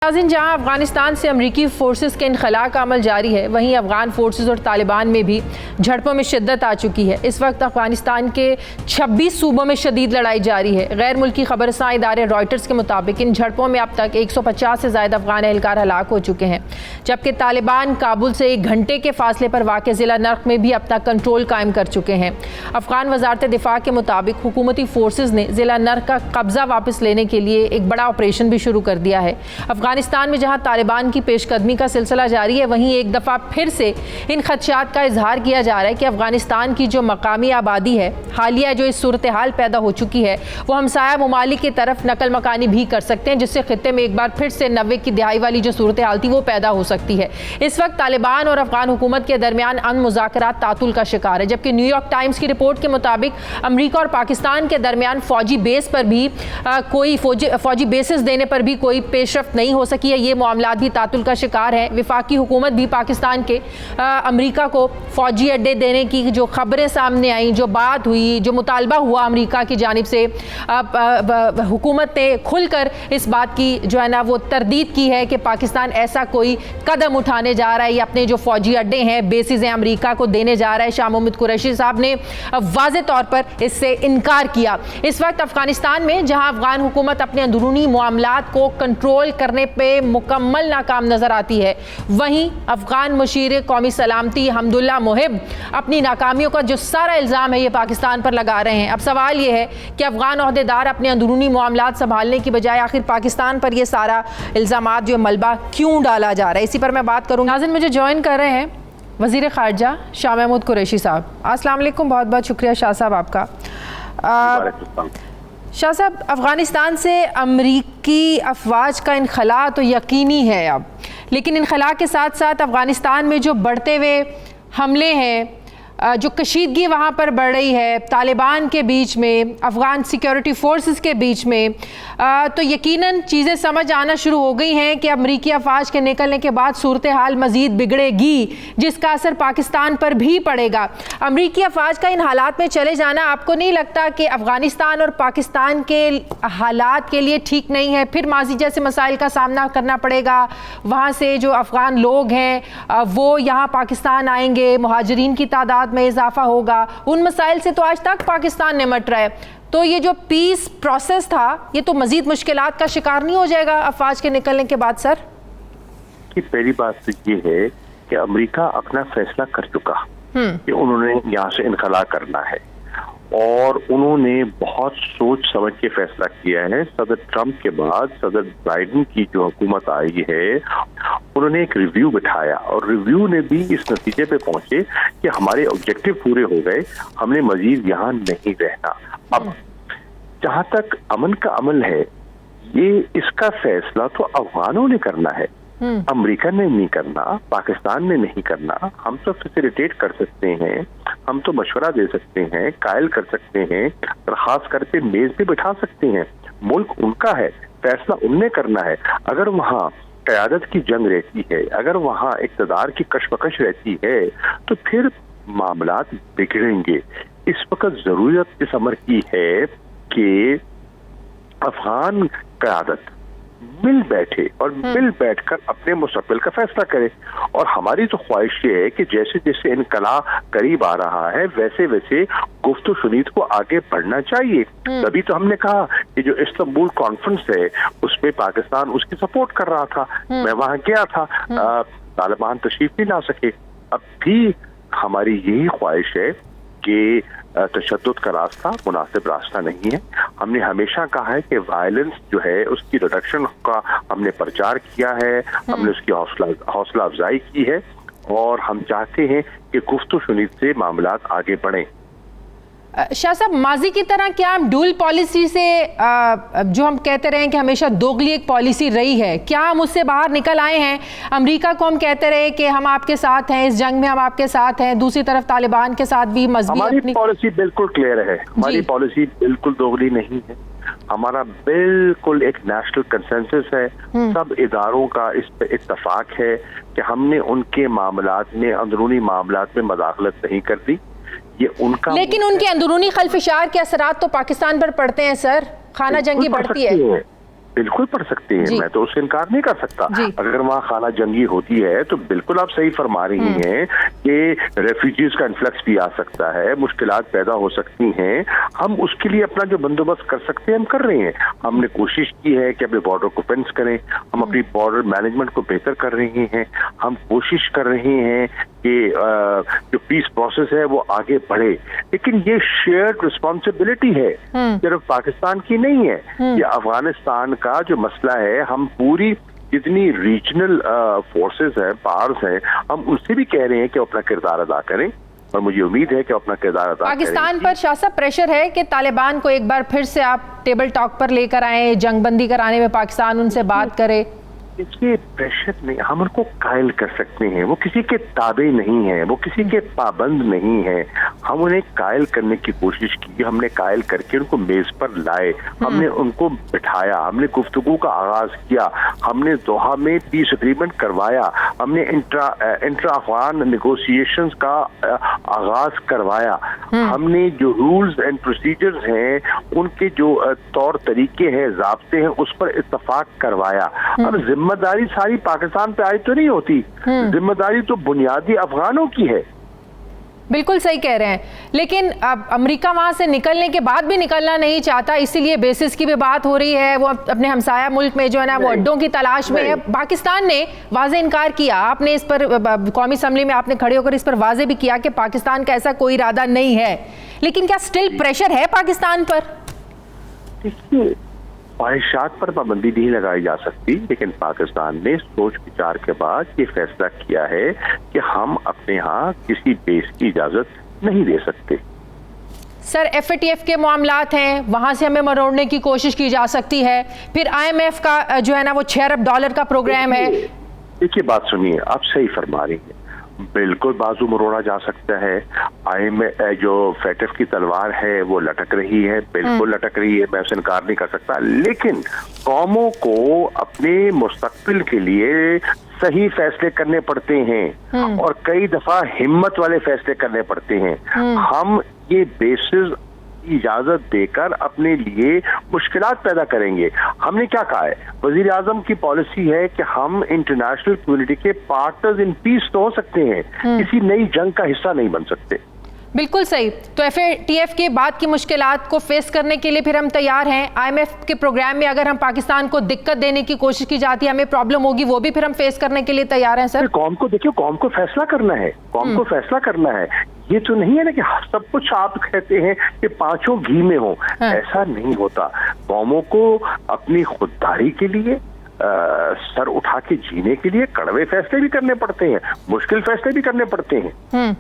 नाज़रीन, जहां अफगानिस्तान से अमरीकी फोर्सेस के इनखला का अमल जारी है, वहीं अफगान फोर्सेस और तालिबान में भी झड़पों में शिद्दत आ चुकी है। इस वक्त अफगानिस्तान के 26 सूबों में शदीद लड़ाई जारी है। गैर मुल्की खबरसां इदारे रॉयटर्स के मुताबिक इन झड़पों में अब तक 150 से ज़ायद अफगान एहलकार हलाक हो चुके हैं, जबकि तालिबान काबुल से 1 घंटे के फासले पर वाक़ ज़िला नर्क में भी अब तक कंट्रोल कायम कर चुके हैं। अफगान वज़ारत दिफा के मुताबिक हुकूमती फोर्सेस ने ज़िला नर्क का कब्ज़ा वापस लेने के लिए एक बड़ा ऑपरेशन भी शुरू कर दिया है। अफगानिस्तान में जहां तालिबान की पेशकदमी का सिलसिला जारी है, वहीं एक दफ़ा फिर से इन खदशात का इजहार किया जा रहा है कि अफगानिस्तान की जो मकामी आबादी है, हालिया जो इस सूरत हाल पैदा हो चुकी है, वो हमसाया ममालिक की तरफ नकल मकानी भी कर सकते हैं, जिससे खित्ते में एक बार फिर से 90 की दहाई वाली जो सूरत हाल थी वो पैदा हो सकती है। इस वक्त तालिबान और अफगान हुकूमत के दरमियान अमन मुज़ाकरात तातुल का शिकार है, जबकि न्यूयॉर्क टाइम्स की रिपोर्ट के मुताबिक अमरीका और पाकिस्तान के दरमियान फौजी बेस पर भी कोई फौजी बेसिस देने पर भी कोई पेशरफ्त नहीं हो सकी है। ये मामला भी तातुल का शिकार है। विफाकी हुकूमत भी पाकिस्तान के अमरीका को फौजी अड्डे देने की जो खबरें सामने आई, जो बात हुई, जो मुतालबा हुआ अमरीका की जानिब से, हुकूमत ने खुलकर इस बात की जो है ना वो तरदीद की है कि पाकिस्तान ऐसा कोई कदम उठाने जा रहा है या अपने जो फौजी अड्डे हैं, बेसिस हैं, अमरीका को देने जा रहा है। शाह महमूद कुरैशी साहब ने वाज़े तौर पर इससे इनकार किया। इस वक्त अफगानिस्तान में जहां अफगान हुकूमत अपने अंदरूनी मामलात को कंट्रोल करने पे मुकम्मल नाकाम नजर आती है, वहीं अफगान मुशीर कौमी सलामती हम्दुल्ला मोहिब अपनी नाकामियों का जो सारा इल्ज़ाम है ये पाकिस्तान पर लगा रहे हैं। अब सवाल ये है कि अफगान ओहदेदार अपने अंदरूनी मामलात संभालने की बजाय आखिर पाकिस्तान पर ये सारा इल्ज़ामात जो मलबा क्यों डाला जा रहा है, इसी पर मैं बात करूँगा। नाज़रीन, मुझे ज्वाइन कर रहे हैं वज़ीर ख़ारजा शाह महमूद कुरैशी साहब। अस्सलाम वालेकुम, बहुत बहुत शुक्रिया शाह साहब आपका। शाह साहब, अफ़गानिस्तान से अमरीकी अफवाज का इनखला तो यकीनी है अब, लेकिन इनखला के साथ साथ अफ़गानिस्तान में जो बढ़ते हुए हमले हैं, जो कशीदगी वहाँ पर बढ़ रही है तालिबान के बीच में, अफ़गान सिक्योरिटी फोर्सेस के बीच में, तो यकीनन चीज़ें समझ आना शुरू हो गई हैं कि अमरीकी अफवाज के निकलने के बाद सूरत हाल मज़ीद बिगड़ेगी, जिसका असर पाकिस्तान पर भी पड़ेगा। अमरीकी अफवाज का इन हालात में चले जाना आपको नहीं लगता कि अफ़गानिस्तान और पाकिस्तान के हालात के लिए ठीक नहीं है? फिर माजी जैसे मसाइल का सामना करना पड़ेगा, वहाँ से जो अफ़गान लोग हैं वो यहाँ पाकिस्तान आएंगे, मुहाजिरीन की तादाद में इजाफा होगा, उन मसाइल से तो आज तक पाकिस्तान निमट रहा है। तो ये जो पीस प्रोसेस था ये तो मजीद मुश्किलात का शिकार नहीं हो जाएगा अफवाज के निकलने के बाद? सर की पहली बात तो ये है कि अमेरिका अपना फैसला कर चुका कि उन्होंने यहाँ से इनखला करना है, और उन्होंने बहुत सोच समझ के फैसला किया है। सदर ट्रंप के बाद सदर बाइडेन की जो हुकूमत आई है, उन्होंने एक रिव्यू बिठाया और रिव्यू ने भी इस नतीजे पे पहुंचे कि हमारे ऑब्जेक्टिव पूरे हो गए, हमने मजीद यहाँ नहीं रहना। अब जहां तक अमन का अमल है, ये इसका फैसला तो अफगानों ने करना है, अमेरिका ने नहीं करना, पाकिस्तान ने नहीं करना। हम तो फैसिलिटेट कर सकते हैं, हम तो मशवरा दे सकते हैं, कायल कर सकते हैं, दरखास्त करके मेज पे बिठा सकते हैं। मुल्क उनका है, फैसला उनने करना है। अगर वहाँ क़यादत की जंग रहती है, अगर वहाँ इक़्तिदार की कशमकश रहती है, तो फिर मामलात बिगड़ेंगे। इस वक्त जरूरत इस अमर की है कि अफगान क़यादत मिल बैठे और मिल बैठकर अपने मुस्तक़बिल का फैसला करे। और हमारी तो ख्वाहिश ये है कि जैसे जैसे इनकला करीब आ रहा है, वैसे वैसे गुफ्तगू शुनीद को आगे बढ़ना चाहिए। तभी तो हमने कहा कि जो इस्तांबुल कॉन्फ्रेंस है उसमें पाकिस्तान उसकी सपोर्ट कर रहा था। मैं वहां गया था, तालिबान तशरीफ नहीं ला सके। अब भी हमारी यही ख्वाहिश है कि तशद्दुद का रास्ता मुनासिब रास्ता नहीं है। हमने हमेशा कहा है कि वायलेंस जो है उसकी रिडक्शन का हमने प्रचार किया है, हमने उसकी हौसला अफजाई की है, और हम चाहते हैं कि गुफ्तगू शुनीद से मामलात आगे बढ़ें। शाह साहब, माजी की तरह क्या हम डुअल पॉलिसी से जो हम कहते रहे कि हमेशा दोगली एक पॉलिसी रही है, क्या हम उससे बाहर निकल आए हैं? अमेरिका को हम कहते रहे कि हम आपके साथ हैं, इस जंग में हम आपके साथ हैं, दूसरी तरफ तालिबान के साथ भी मजबूत। हमारी पॉलिसी बिल्कुल क्लियर है, हमारी पॉलिसी बिल्कुल दोगली नहीं है। हमारा बिल्कुल एक नेशनल कंसेंसस है, सब इदारों का इस पे इत्तफाक है कि हमने उनके मामलात में, अंदरूनी मामलात में मदाखलत नहीं कर दी। ये उनका, लेकिन उनके अंदरूनी खलफिशार के असरात तो पाकिस्तान पर पड़ते हैं सर, खाना जंगी बढ़ती है। बिल्कुल पढ़ सकते हैं, मैं तो उससे इनकार नहीं कर सकता। अगर वहाँ खाना जंगी होती है तो बिल्कुल आप सही फरमा रही हैं कि रेफ्यूजीज का इन्फ्लक्स भी आ सकता है, मुश्किलात पैदा हो सकती हैं। हम उसके लिए अपना जो बंदोबस्त कर सकते हैं हम कर रहे हैं। हमने कोशिश की है कि अपने बॉर्डर को फेंस करें, हम अपनी बॉर्डर मैनेजमेंट को बेहतर कर रहे हैं, हम कोशिश कर रहे हैं कि जो पीस प्रोसेस है वो आगे बढ़े, लेकिन ये शेयर्ड रिस्पॉन्सिबिलिटी है, सिर्फ पाकिस्तान की नहीं है। ये अफगानिस्तान का जो मसला है, हम पूरी जितनी रीजनल फोर्सेस हैं, पावर्स हैं, हम उनसे भी कह रहे हैं कि अपना किरदार अदा करें, और मुझे उम्मीद है कि अपना किरदार अदा करें। पाकिस्तान पर शाह साहब प्रेशर है कि तालिबान को एक बार फिर से आप टेबल टॉक पर लेकर आए, जंगबंदी कराने में पाकिस्तान उनसे बात करे। इसके प्रेशर नहीं, हम उनको कायल कर सकते हैं, वो किसी के ताबे नहीं है, वो किसी के पाबंद नहीं है। हम उन्हें कायल करने की कोशिश की, हमने कायल करके उनको मेज पर लाए, हमने उनको बिठाया, हमने गुफ्तगू का आगाज किया, हमने दोहा में पीस एग्रीमेंट करवाया, हमने इंट्रा अफगान नेगोशिएशंस का आगाज करवाया, हमने जो रूल्स एंड प्रोसीजर्स हैं, उनके जो तौर तरीके हैं, ज़ाब्ते हैं, उस पर इत्तफाक करवाया। अब जिम्मेदारी सारी पाकिस्तान पे आई तो नहीं होती, जिम्मेदारी तो बुनियादी अफगानों की है। बिल्कुल सही कह रहे हैं, लेकिन अब अमेरिका वहां से निकलने के बाद भी निकलना नहीं चाहता, इसीलिए बेसिस की भी बात हो रही है। वो अपने हमसाया मुल्क में जो है ना वो अड्डों की तलाश में है। पाकिस्तान ने वाज़े इनकार किया, आपने इस पर कौमी असम्बली में आपने खड़े होकर इस पर वाज़े भी किया कि पाकिस्तान का ऐसा कोई इरादा नहीं है, लेकिन क्या स्टिल प्रेशर है पाकिस्तान पर? देखिए, ख्वाहिशात पर पाबंदी नहीं लगाई जा सकती, लेकिन पाकिस्तान ने सोच विचार के बाद ये फैसला किया है कि हम अपने यहाँ किसी बेस की इजाजत नहीं दे सकते। सर, FATF के मामलात हैं, वहां से हमें मरोड़ने की कोशिश की जा सकती है, फिर IMF का जो है ना वो $6 अरब का प्रोग्राम है। देखिए, बात सुनिए, आप सही फरमा रही हैं, बिल्कुल बाजू मरोड़ा जा सकता है। जो FATF की तलवार है वो लटक रही है, बिल्कुल लटक रही है, मैं उसे इनकार नहीं कर सकता, लेकिन कौमों को अपने मुस्तकबिल के लिए सही फैसले करने पड़ते हैं और कई दफा हिम्मत वाले फैसले करने पड़ते हैं। हम ये बेसिस इजाजत देकर अपने लिए मुश्किलात पैदा करेंगे। हमने क्या कहा है, वजीर आजम की पॉलिसी है कि हम इंटरनेशनल कम्युनिटी के पार्टनर्स इन पीस तो हो सकते हैं, किसी नई जंग का हिस्सा नहीं बन सकते। बिल्कुल सही। तो FATF के बाद की मुश्किलात को फेस करने के लिए फिर हम तैयार हैं। IMF के प्रोग्राम में अगर हम पाकिस्तान को दिक्कत देने की कोशिश की जाती है, हमें प्रॉब्लम होगी, वो भी फिर हम फेस करने के लिए तैयार हैं। सर, कौम को देखिए, कौम को फैसला करना है, कौम को फैसला करना है। ये तो नहीं है ना कि सब कुछ आप कहते हैं कि पांचों घी में हो, ऐसा नहीं होता। कौमों को अपनी खुददारी के लिए सर उठा के जीने के लिए कड़वे फैसले भी करने पड़ते हैं, मुश्किल फैसले भी करने पड़ते हैं।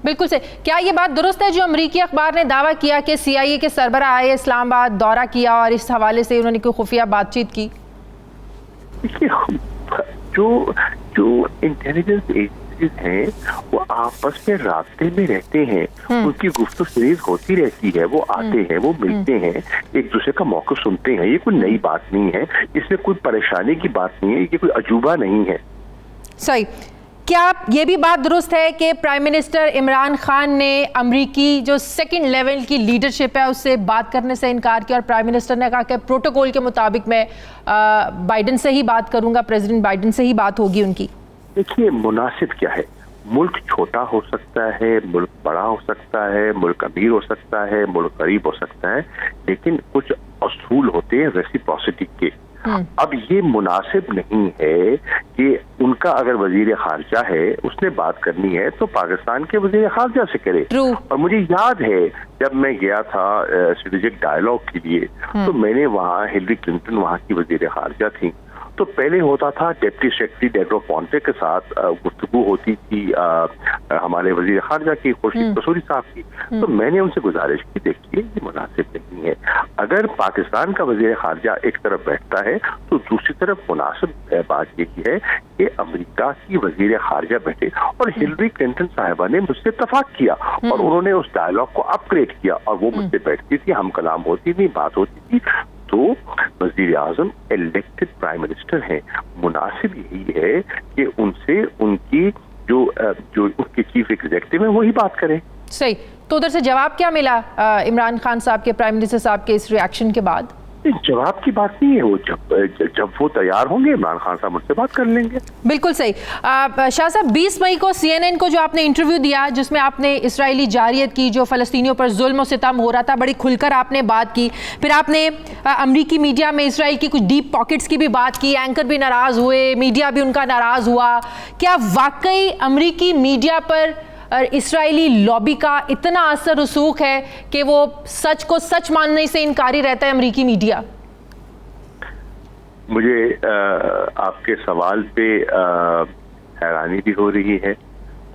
बिल्कुल से। क्या ये बात दुरुस्त है जो अमरीकी अखबार ने दावा किया कि CIA के सरबराह आए, इस्लामाबाद दौरा किया और इस हवाले से उन्होंने कोई खुफिया बातचीत की? देखिए, जो इंटेलिजेंस एजेंसीज हैं वो आपस में रास्ते में रहते हैं, उनकी गुफ्तगू होती रहती है, वो आते हैं, वो मिलते हैं, एक दूसरे का मौक़िफ़ सुनते हैं। ये कोई नई बात नहीं है, इसमें कोई परेशानी की बात नहीं है, ये कोई अजूबा नहीं है। सही। क्या ये भी बात दुरुस्त है कि प्राइम मिनिस्टर इमरान खान ने अमरीकी जो सेकंड लेवल की लीडरशिप है उससे बात करने से इनकार किया और प्राइम मिनिस्टर ने कहा कि प्रोटोकॉल के मुताबिक मैं बाइडन से ही बात करूंगा, प्रेसिडेंट बाइडन से ही बात होगी उनकी? देखिए, मुनासिब क्या है, मुल्क छोटा हो सकता है, मुल्क बड़ा हो सकता है, मुल्क अमीर हो सकता है, मुल्क गरीब हो सकता है, लेकिन कुछ असूल होते हैं रेसिप्रोसिटी के। अब ये मुनासिब नहीं है कि उनका अगर वजीर खारजा है उसने बात करनी है तो पाकिस्तान के वजीर खारजा से करे। और मुझे याद है जब मैं गया था स्ट्रेटेजिक डायलॉग के लिए तो मैंने वहाँ हिलरी क्लिंटन वहाँ की वजीर खारजा थी, तो पहले होता था डिप्टी सेक्रेटरी डेड्रो पॉन्टे के साथ गुफ्तगू होती थी हमारे वजीर खारजा की खुर्शीद कसूरी साहब की। तो मैंने उनसे गुजारिश की, देखिए ये मुनासिब नहीं है, अगर पाकिस्तान का वजीर खारजा एक तरफ बैठता है तो दूसरी तरफ मुनासिब बात यही है कि अमेरिका की वजीर खारजा बैठे। और हिलरी क्लिंटन साहिबा ने मुझसे इत्तफाक किया और उन्होंने उस डायलॉग को अपग्रेड किया और वो मुझसे बैठती थी, हम कलाम होती थी, बात होती थी। तो वजीर आजम इलेक्टेड प्राइम मिनिस्टर हैं, मुनासिब यही है कि उनसे उनकी जो उनके चीफ एग्जीक्यूटिव है वही बात करें। सही। तो उधर से जवाब क्या मिला इमरान खान साहब के, प्राइम मिनिस्टर साहब के इस रिएक्शन के बाद? जवाब की बात नहीं है, वो जब वो तैयार होंगे इमरान खान साहब मुझसे बात कर लेंगे। बिल्कुल सही। शाह साहब, 20 मई को CNN को जो आपने इंटरव्यू दिया जिसमें आपने इसराइली जारियत की, जो फ़लस्तीनियों पर जुल्म और सितम हो रहा था, बड़ी खुलकर आपने बात की। फिर आपने अमरीकी मीडिया में इसराइल की कुछ डीप पॉकेट्स की भी बात की, एंकर भी नाराज़ हुए, मीडिया भी उनका नाराज़ हुआ। क्या वाकई अमरीकी मीडिया पर इसराइली लॉबी का इतना असर रसूख है कि वो सच को सच मानने से इनकारी रहता है अमरीकी मीडिया? मुझे आपके सवाल पे हैरानी भी हो रही है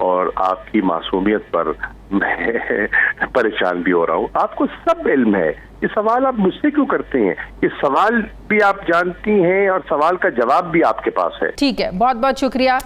और आपकी मासूमियत पर मैं परेशान भी हो रहा हूँ। आपको सब इल्म है, ये सवाल आप मुझसे क्यों करते हैं? ये सवाल भी आप जानती हैं और सवाल का जवाब भी आपके पास है। ठीक है, बहुत बहुत शुक्रिया।